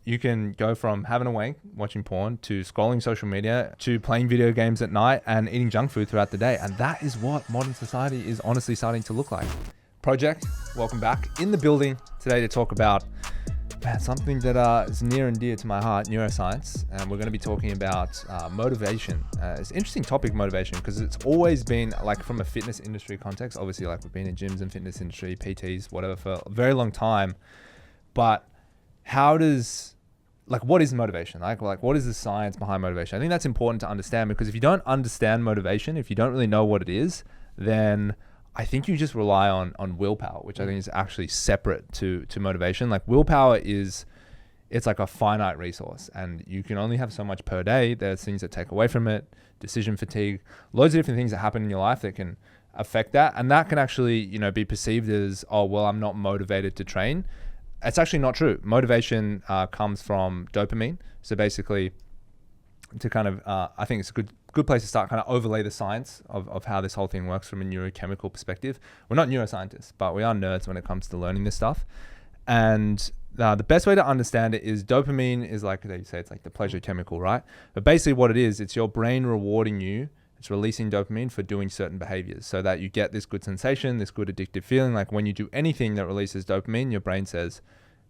you can go from having a wank, watching porn, to scrolling social media, to playing video games at night and eating junk food throughout the day. And that is what modern society is honestly starting to look like. Project, welcome back in the building today to talk about something that is near and dear to my heart, neuroscience. And we're going to be talking about motivation. It's an interesting topic, motivation, because it's always been like from a fitness industry context. Obviously, like we've been in gyms and fitness industry, PTs, whatever, for a very long time. But what is motivation? Like what is the science behind motivation? I think that's important to understand, because if you don't understand motivation, if you don't really know what it is, then I think you just rely on willpower, which I think is actually separate to motivation. Like willpower it's like a finite resource, and you can only have so much per day. There's things that take away from it, decision fatigue, loads of different things that happen in your life that can affect that. And that can actually, be perceived as, oh, well, I'm not motivated to train. It's actually not true. Motivation comes from dopamine. So basically, to kind of, I think it's a good place to start, kind of overlay the science of how this whole thing works from a neurochemical perspective. We're not neuroscientists, but we are nerds when it comes to learning this stuff. And the best way to understand it is dopamine is like they say, it's like the pleasure chemical, right? But basically what it is, it's your brain rewarding you. It's releasing dopamine for doing certain behaviors so that you get this good sensation, this good addictive feeling. Like when you do anything that releases dopamine, your brain says,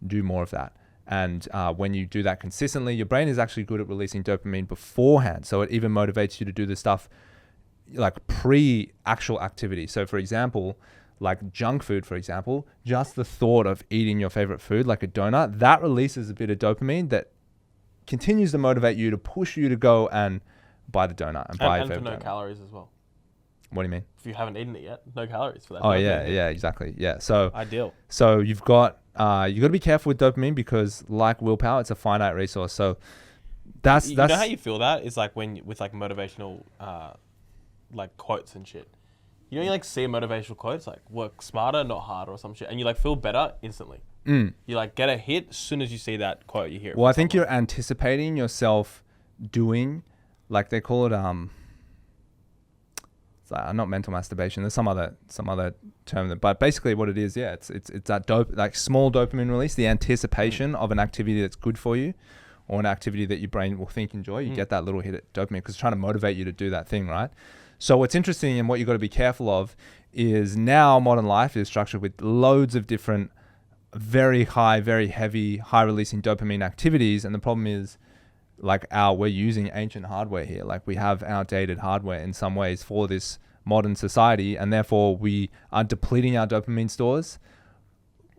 do more of that. And when you do that consistently, your brain is actually good at releasing dopamine beforehand. So it even motivates you to do the stuff like pre-actual activity. So for example, like junk food, for example, just the thought of eating your favorite food, like a donut, that releases a bit of dopamine that continues to motivate you to push you to go and buy the donut and buy your favorite donut. And for no calories as well. What do you mean? If you haven't eaten it yet, no calories for that. Oh yeah, exactly. Yeah. So ideal. So you've got you got to be careful with dopamine, because like willpower, it's a finite resource. So that's you know how you feel that is like when with like motivational like quotes and shit. You like see motivational quotes like work smarter, not harder, or some shit, and you like feel better instantly. You like get a hit as soon as you see that quote. You hear it. Well, I think you're anticipating yourself doing, like they call it it's not mental masturbation. There's some other term, but basically what it is, it's that like small dopamine release, the anticipation of an activity that's good for you, or an activity that your brain will think enjoy. You get that little hit of dopamine because it's trying to motivate you to do that thing, right? So what's interesting and what you've got to be careful of is now modern life is structured with loads of different very high, very heavy, high releasing dopamine activities, and the problem is, like we're using ancient hardware here. Like we have outdated hardware in some ways for this modern society, and therefore we are depleting our dopamine stores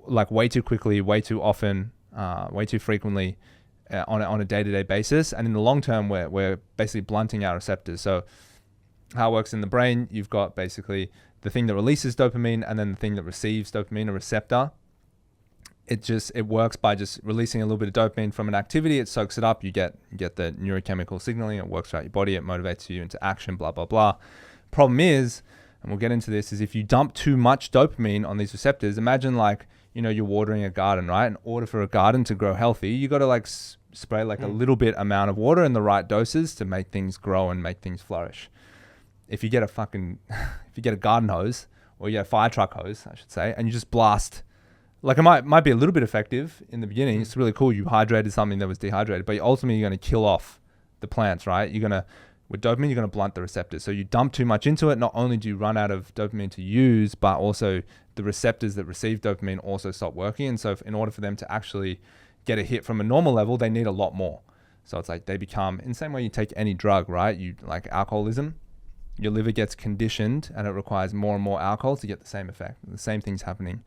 like way too quickly, way too often, way too frequently on a day-to-day basis. And in the long term, we're basically blunting our receptors. So how it works in the brain, you've got basically the thing that releases dopamine and then the thing that receives dopamine, a receptor. It works by just releasing a little bit of dopamine from an activity. It soaks it up. You get the neurochemical signaling. It works throughout your body. It motivates you into action, blah, blah, blah. Problem is, and we'll get into this, is if you dump too much dopamine on these receptors, imagine like, you're watering a garden, right? In order for a garden to grow healthy, you got to like spray like a little bit amount of water in the right doses to make things grow and make things flourish. If you get a garden hose, or you get a fire truck hose, I should say, and you just blast, like it might be a little bit effective in the beginning. It's really cool. You hydrated something that was dehydrated, but ultimately you're going to kill off the plants, right? With dopamine, you're going to blunt the receptors. So you dump too much into it. Not only do you run out of dopamine to use, but also the receptors that receive dopamine also stop working. And so in order for them to actually get a hit from a normal level, they need a lot more. So it's like they become, in the same way you take any drug, right? You like alcoholism, your liver gets conditioned and it requires more and more alcohol to get the same effect. The same thing's happening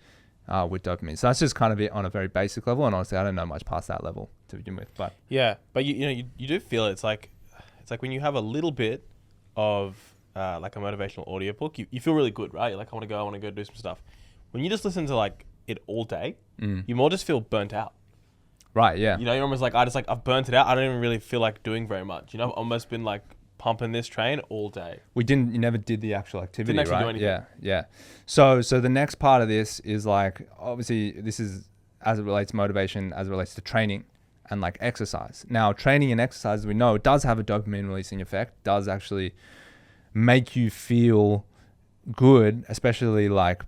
with dopamine. So that's just kind of it on a very basic level. And honestly, I don't know much past that level to begin with. But yeah, but you do feel it. It's like when you have a little bit of like a motivational audiobook, you feel really good, right? You're like, I want to go do some stuff. When you just listen to like it all day, you more just feel burnt out. Right, yeah. You're almost like, I've burnt it out. I don't even really feel like doing very much. I've almost been like pumping this train all day. You never did the actual activity, didn't actually right? do anything. Yeah. So the next part of this is like, obviously this is as it relates to motivation, as it relates to training and like exercise. Now, training and exercise, as we know, does have a dopamine releasing effect, does actually make you feel good, especially like,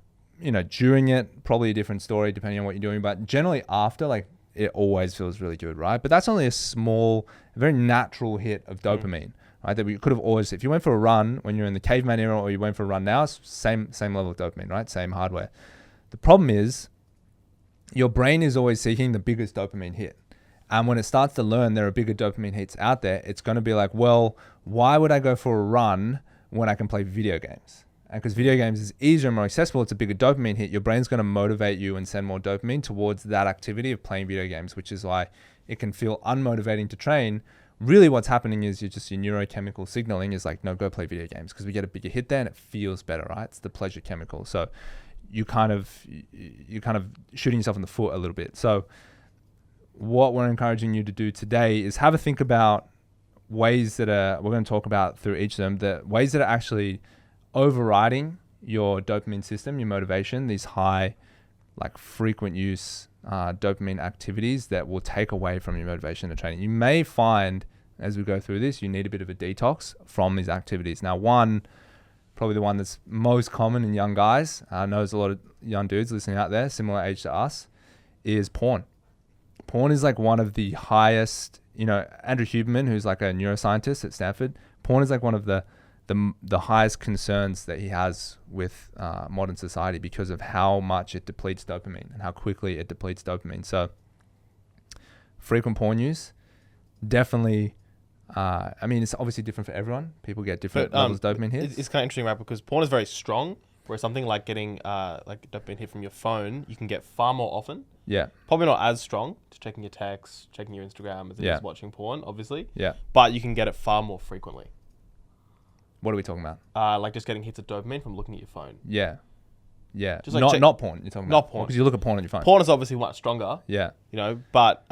during it, probably a different story depending on what you're doing, but generally after, like it always feels really good, right? But that's only a small, very natural hit of dopamine, right? That we could have always, if you went for a run when you're in the caveman era or you went for a run now, it's same level of dopamine, right? Same hardware. The problem is your brain is always seeking the biggest dopamine hit. And when it starts to learn there are bigger dopamine hits out there, it's going to be like, well, why would I go for a run when I can play video games? And because video games is easier and more accessible, it's a bigger dopamine hit. Your brain's going to motivate you and send more dopamine towards that activity of playing video games, which is why it can feel unmotivating to train. Really what's happening is your neurochemical signaling is like, no, go play video games because we get a bigger hit there and it feels better, right? It's the pleasure chemical. So you're kind of shooting yourself in the foot a little bit. So what we're encouraging you to do today is have a think about ways that we're going to talk about through each of them, the ways that are actually overriding your dopamine system, your motivation, these high, like frequent use dopamine activities that will take away from your motivation to training. You may find as we go through this, you need a bit of a detox from these activities. Now, probably the one that's most common in young guys, I know there's a lot of young dudes listening out there, similar age to us, is porn. Porn is like one of the highest, Andrew Huberman, who's like a neuroscientist at Stanford, porn is like one of the highest concerns that he has with modern society because of how much it depletes dopamine and how quickly it depletes dopamine. So frequent porn use, definitely, it's obviously different for everyone. People get different levels of dopamine hits. It's kind of interesting, right? Because porn is very strong, whereas something like getting like a dopamine hit from your phone, you can get far more often. Yeah. Probably not as strong, just checking your texts, checking your Instagram as it is watching porn, obviously. Yeah. But you can get it far more frequently. What are we talking about? Like just getting hits of dopamine from looking at your phone. Yeah. Yeah. Just like not porn, you're talking about. Not porn. Because you look at porn on your phone. Porn is obviously much stronger. Yeah. But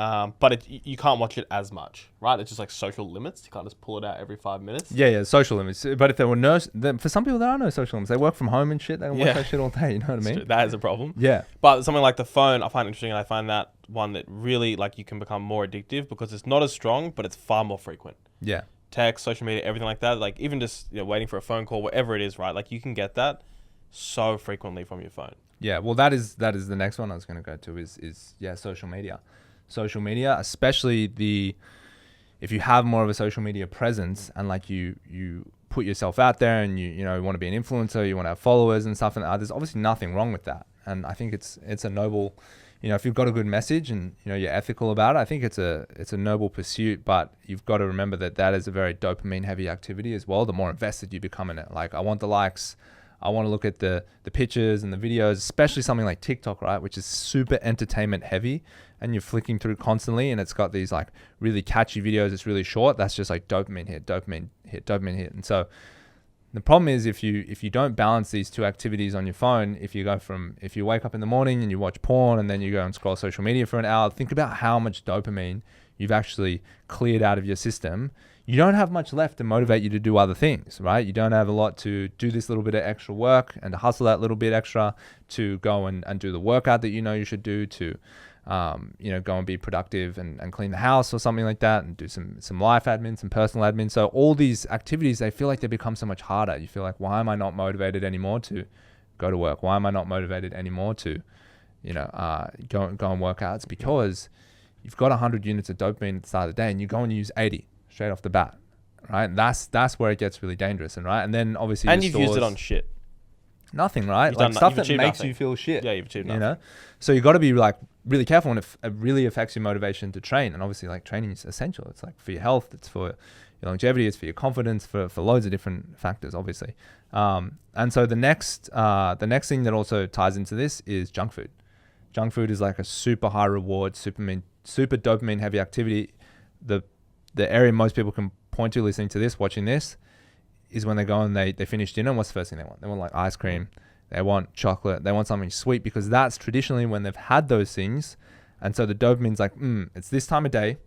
you can't watch it as much, right? It's just like social limits. You can't just pull it out every 5 minutes. Yeah, social limits. But if there were for some people, there are no social limits. They work from home and shit. They can watch that shit all day. You know what I mean? That is a problem. Yeah. But something like the phone, I find interesting, and I find that one that really you can become more addictive because it's not as strong, but it's far more frequent. Yeah. Text, social media, everything like that. Like even just waiting for a phone call, whatever it is, right? Like you can get that so frequently from your phone. Yeah, well, that is the next one I was going to go to is social media. Social media, especially if you have more of a social media presence and like you put yourself out there and you want to be an influencer, you want to have followers and stuff, and there's obviously nothing wrong with that. And I think it's a noble, if you've got a good message and you're ethical about it, I think it's a noble pursuit. But you've got to remember that is a very dopamine heavy activity as well. The more invested you become in it, like I want the likes. I want to look at the pictures and the videos, especially something like TikTok, right? Which is super entertainment heavy and you're flicking through constantly and it's got these like really catchy videos. It's really short. That's just like dopamine hit. And so the problem is if you don't balance these two activities on your phone, if you wake up in the morning and you watch porn and then you go and scroll social media for an hour, think about how much dopamine you've actually cleared out of your system. You don't have much left to motivate you to do other things, right? You don't have a lot to do this little bit of extra work and to hustle that little bit extra to go and do the workout that you should do to, go and be productive and clean the house or something like that and do some life admin, some personal admin. So all these activities, they feel like they become so much harder. You feel like, why am I not motivated anymore to go to work? Why am I not motivated anymore to, go and work out? It's because you've got 100 units of dopamine at the start of the day and you go and use 80. Straight off the bat, right? That's where it gets really dangerous, and then obviously you've used it on shit. Nothing, right? Like stuff that makes you feel shit. Yeah, you've achieved nothing. So you got to be like really careful when it really affects your motivation to train. And obviously, like training is essential. It's like for your health, it's for your longevity, it's for your confidence, for loads of different factors, obviously. And so the next thing that also ties into this is junk food. Junk food is like a super high reward, super dopamine heavy activity. The area most people can point to listening to this, watching this, is when they go and they finish dinner. And what's the first thing they want? They want like ice cream. They want chocolate. They want something sweet because that's traditionally when they've had those things. And so the dopamine's like, it's this time of day,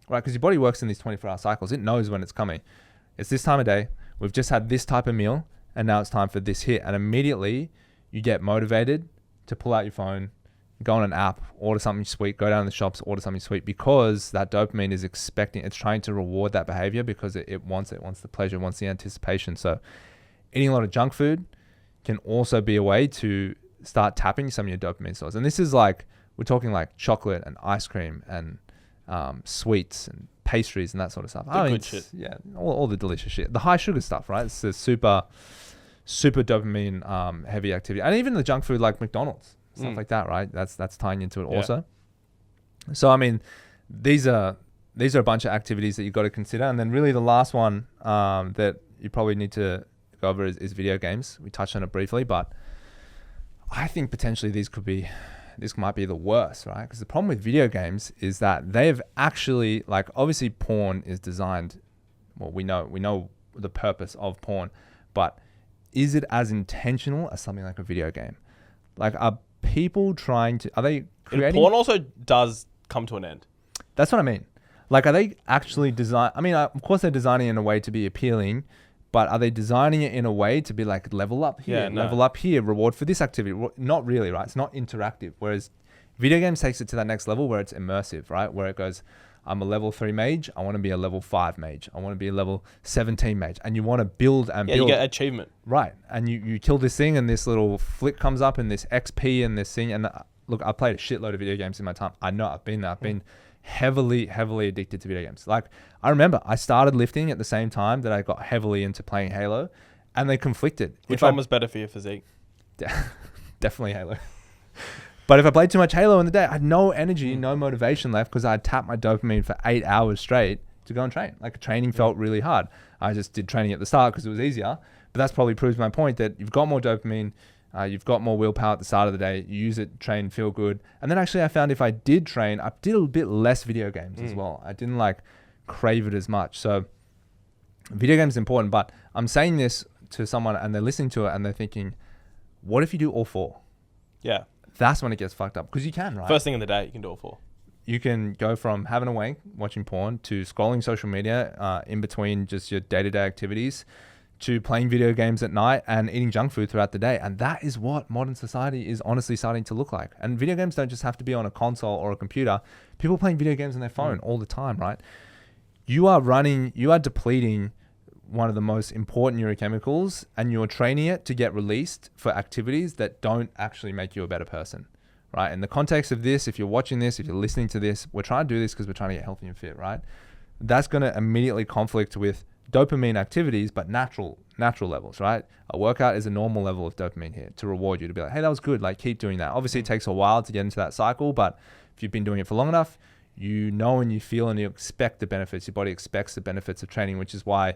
right? Because your body works in these 24-hour cycles. It knows when it's coming. It's this time of day. We've just had this type of meal and now it's time for this hit. And immediately you get motivated to pull out your phone, go on an app, order something sweet, go down to the shops, order something sweet because that dopamine is it's trying to reward that behavior because it wants the pleasure, wants the anticipation. So eating a lot of junk food can also be a way to start tapping some of your dopamine stores. And this is like we're talking like chocolate and ice cream and sweets and pastries and that sort of stuff. The good shit. Yeah, all the delicious shit. The high sugar stuff, right? It's the super dopamine heavy activity. And even the junk food like McDonald's, stuff like that, right? That's tying into it also. So, I mean, these are a bunch of activities that you've got to consider. And then really the last one that you probably need to go over is video games. We touched on it briefly, but I think potentially this might be the worst, right? Because the problem with video games is that they've actually, like, obviously porn is designed, well, we know the purpose of porn, but is it as intentional as something like a video game? Like, are they creating... Porn also does come to an end. That's what I mean. Like, are they actually of course they're designing it in a way to be appealing, but are they designing it in a way to be like, level up here, level up here, reward for this activity? Not really, right? It's not interactive. Whereas video games takes it to that next level where it's immersive, right? Where it goes, I'm a level 3 mage. I want to be a level 5 mage. I want to be a level 17 mage. And you want to build and build. Yeah, you get achievement. Right. And you kill this thing and this little flick comes up and this XP and this thing. And look, I played a shitload of video games in my time. I know I've been there. I've been heavily addicted to video games. Like, I remember I started lifting at the same time that I got heavily into playing Halo, and they conflicted. Which one was better for your physique? Definitely Halo. But if I played too much Halo in the day, I had no energy, no motivation left because I had tapped my dopamine for 8 hours straight to go and train. Like, training felt really hard. I just did training at the start because it was easier. But that's probably proves my point that you've got more dopamine, you've got more willpower at the start of the day. You use it, train, feel good. And then actually I found if I did train, I did a bit less video games as well. I didn't like crave it as much. So video games is important, but I'm saying this to someone and they're listening to it and they're thinking, what if you do all 4? Yeah. That's when it gets fucked up because you can, right? First thing in the day, you can do all 4. You can go from having a wank, watching porn, to scrolling social media in between just your day-to-day activities, to playing video games at night and eating junk food throughout the day. And that is what modern society is honestly starting to look like. And video games don't just have to be on a console or a computer. People playing video games on their phone all the time, right? You are depleting one of the most important neurochemicals and you're training it to get released for activities that don't actually make you a better person, right? In the context of this, if you're watching this, if you're listening to this, we're trying to do this because we're trying to get healthy and fit, right? That's going to immediately conflict with dopamine activities, but natural levels, right? A workout is a normal level of dopamine here to reward you, to be like, hey, that was good. Like, keep doing that. Obviously it takes a while to get into that cycle, but if you've been doing it for long enough, you know, and you feel and you expect the benefits. Your body expects the benefits of training, which is why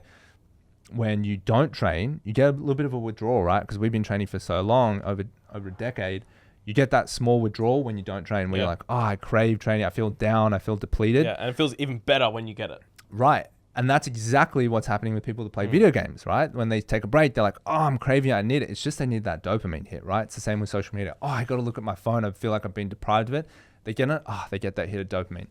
when you don't train, you get a little bit of a withdrawal, right? Because we've been training for so long, over a decade, you get that small withdrawal when you don't train, where you're like, oh, I crave training. I feel down. I feel depleted. Yeah, and it feels even better when you get it. Right. And that's exactly what's happening with people that play video games, right? When they take a break, they're like, oh, I'm craving it. I need it. It's just they need that dopamine hit, right? It's the same with social media. Oh, I got to look at my phone. I feel like I've been deprived of it. They get it. Oh, they get that hit of dopamine.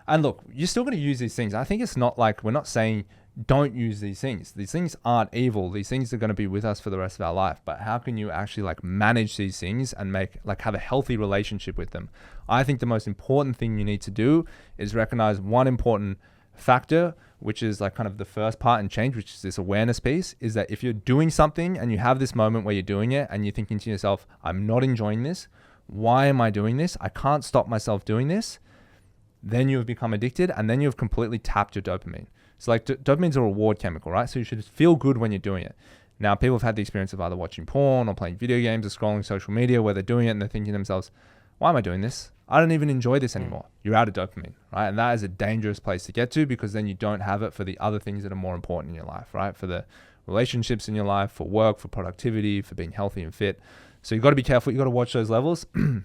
And look, you're still going to use these things. I think it's not like we're not saying don't use these things. These things aren't evil. These things are going to be with us for the rest of our life. But how can you actually like manage these things and have a healthy relationship with them? I think the most important thing you need to do is recognize one important factor, which is like kind of the first part in change, which is this awareness piece, is that if you're doing something and you have this moment where you're doing it and you're thinking to yourself, I'm not enjoying this. Why am I doing this? I can't stop myself doing this. Then you've become addicted and then you've completely tapped your dopamine. So like dopamine's a reward chemical, right? So you should feel good when you're doing it. Now, people have had the experience of either watching porn or playing video games or scrolling social media where they're doing it and they're thinking to themselves, why am I doing this? I don't even enjoy this anymore. You're out of dopamine, right? And that is a dangerous place to get to because then you don't have it for the other things that are more important in your life, right? For the relationships in your life, for work, for productivity, for being healthy and fit. So you've got to be careful. You've got to watch those levels. And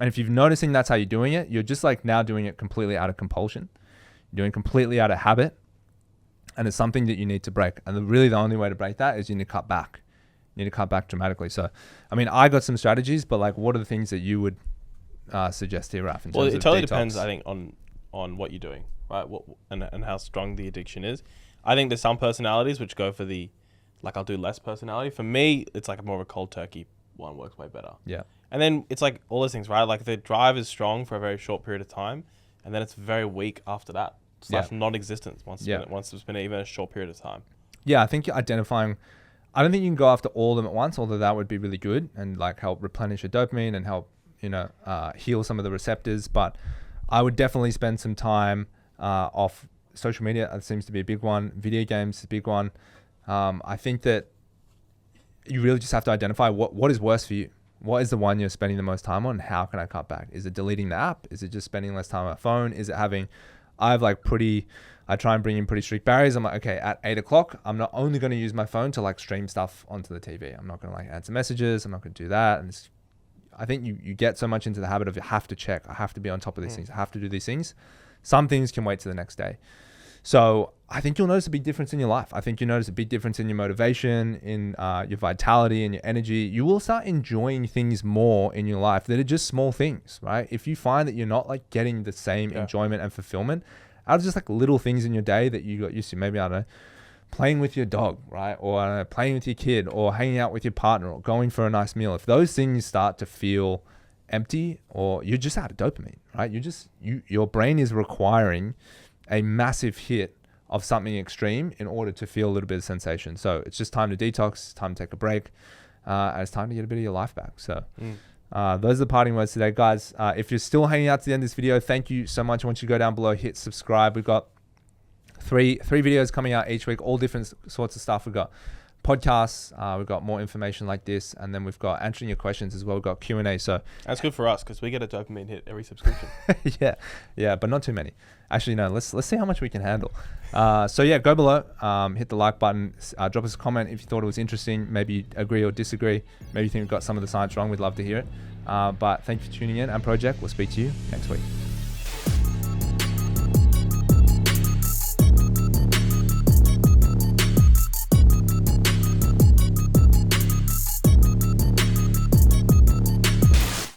if you're noticing that's how you're doing it, you're just like now doing it completely out of compulsion. You're doing it completely out of habit. And it's something that you need to break. And really the only way to break that is you need to cut back. You need to cut back dramatically. So, I mean, I got some strategies, but like what are the things that you would suggest here, Raf? Well, it totally depends, I think, on what you're doing, right? And how strong the addiction is. I think there's some personalities which go for the, like, I'll do less personality. For me, it's like more of a cold turkey one works way better. Yeah. And then it's like all those things, right? Like the drive is strong for a very short period of time, and then it's very weak after that. / non-existence once it's been even a short period of time. Yeah, I think identifying, I don't think you can go after all of them at once, although that would be really good and like help replenish your dopamine and help, heal some of the receptors. But I would definitely spend some time off social media. That seems to be a big one. Video games is a big one. I think that you really just have to identify what is worse for you. What is the one you're spending the most time on? How can I cut back? Is it deleting the app? Is it just spending less time on my phone? Is it I try and bring in pretty strict barriers. I'm like, okay, at 8 o'clock, I'm not only going to use my phone to like stream stuff onto the TV. I'm not going to like answer messages. I'm not going to do that. And I think you get so much into the habit of you have to check. I have to be on top of these things. I have to do these things. Some things can wait to the next day. So I think you'll notice a big difference in your life. I think you notice a big difference in your motivation, in your vitality and your energy. You will start enjoying things more in your life that are just small things, right? If you find that you're not like getting the same enjoyment and fulfillment out of just like little things in your day that you got used to, maybe, I don't know, playing with your dog, right? Or I don't know, playing with your kid, or hanging out with your partner, or going for a nice meal. If those things start to feel empty, or you're just out of dopamine, right? Your brain is requiring a massive hit of something extreme in order to feel a little bit of sensation. So it's just time to detox, time to take a break, and it's time to get a bit of your life back. So those are the parting words today, guys. If you're still hanging out to the end of this video, thank you so much. I want you to go down below, hit subscribe. We've got three videos coming out each week, all different sorts of stuff. We've got podcasts, we've got more information like this, and then we've got answering your questions as well. We've got Q&A. So that's good for us because we get a dopamine hit every subscription. yeah, but not too many. Actually, no, let's see how much we can handle. So yeah, go below, hit the like button, drop us a comment if you thought it was interesting, maybe you agree or disagree, maybe you think we've got some of the science wrong. We'd love to hear it. But thank you for tuning in, and Project, we'll speak to you next week.